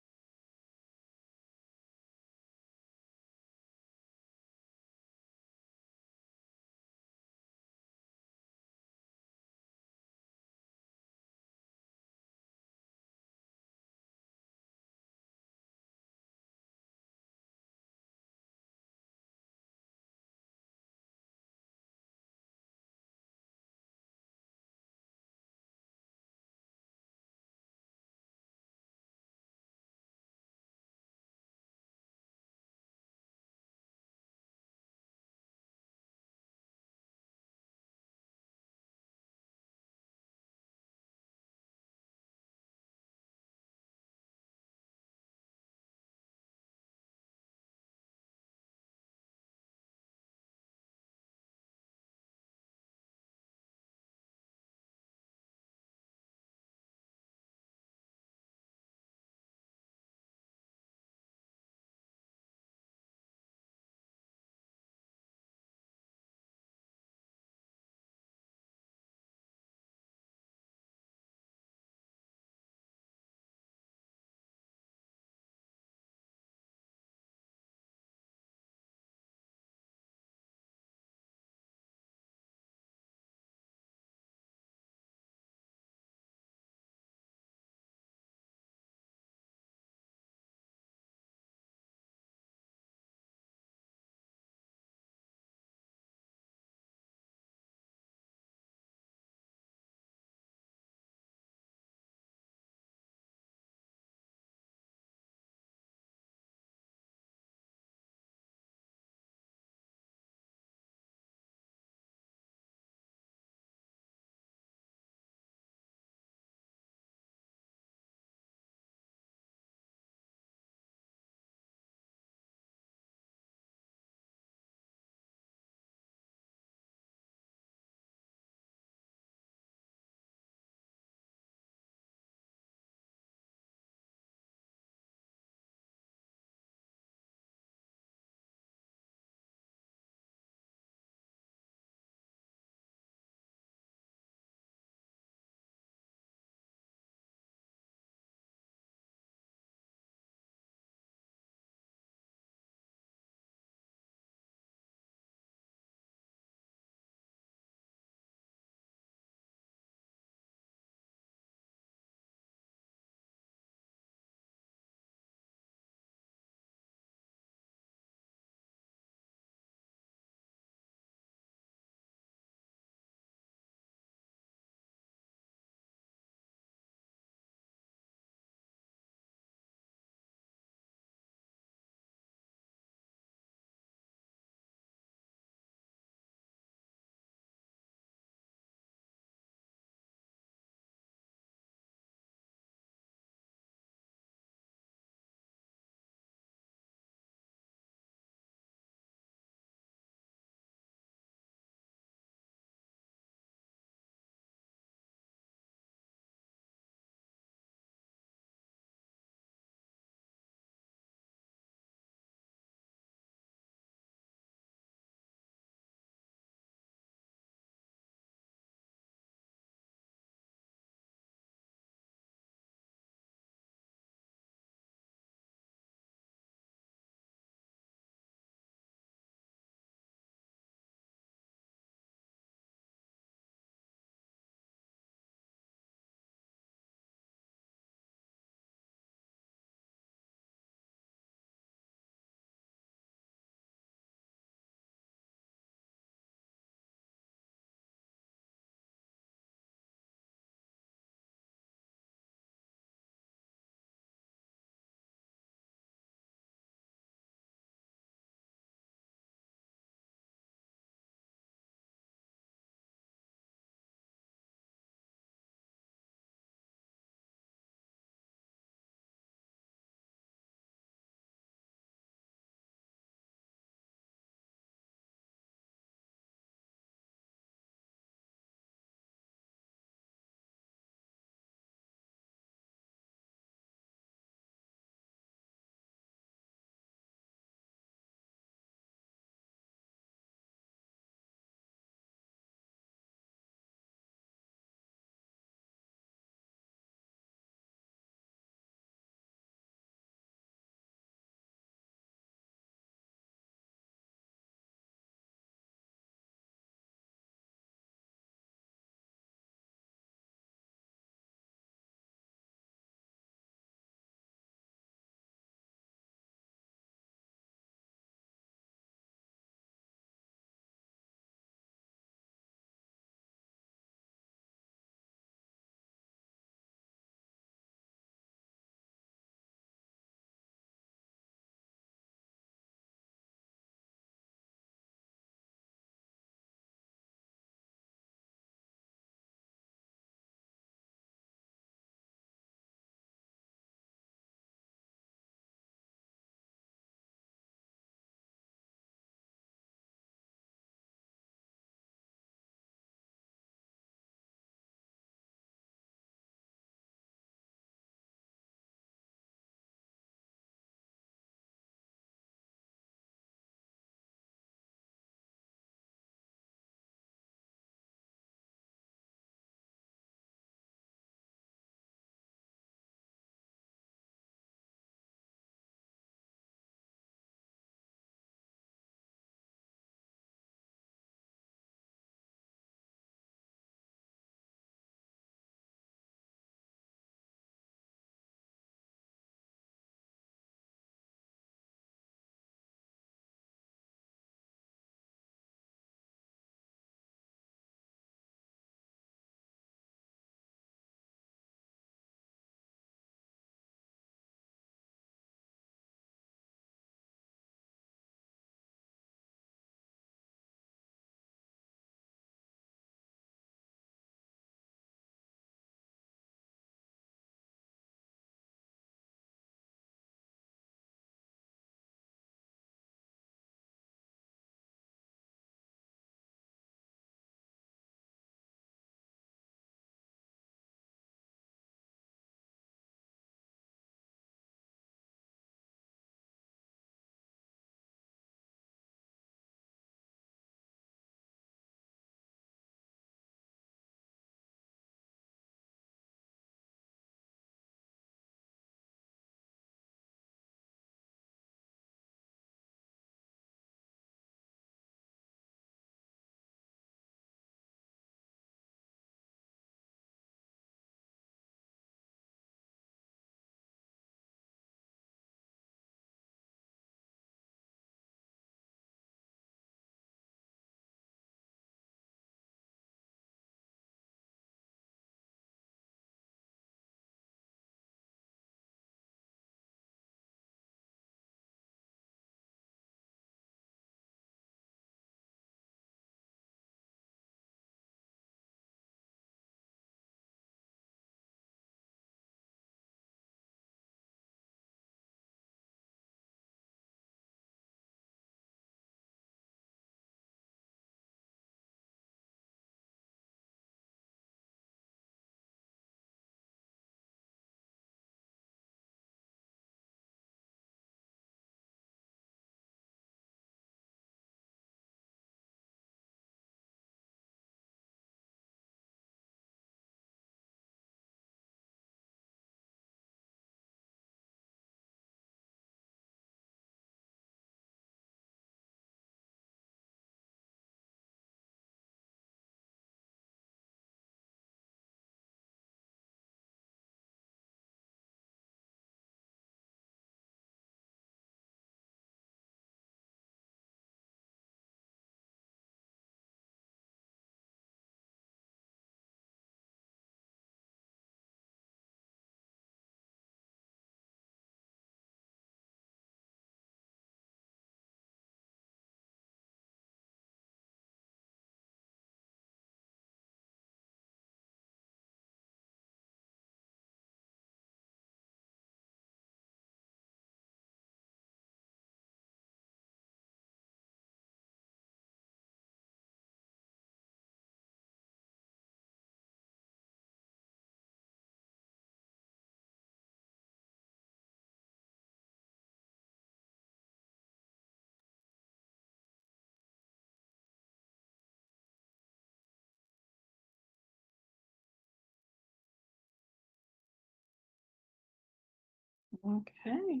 Okay.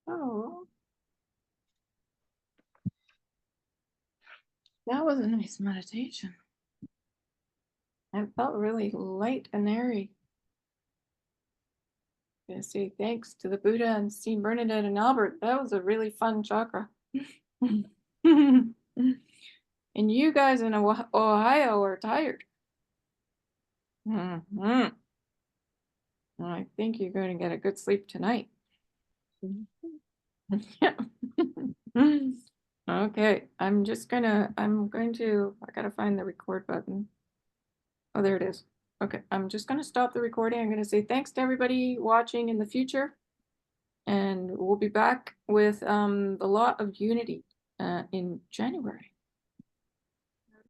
Oh. That was a nice meditation. I felt really light and airy. I'm gonna say thanks to the Buddha and St. Bernadette and Albert. That was a really fun chakra. And you guys in Ohio are tired. I think you're going to get a good sleep tonight. Okay, I gotta find the record button. Oh, there it is. Okay, I'm just gonna stop the recording. I'm gonna say thanks to everybody watching in the future. And we'll be back with the Law of Unity in January.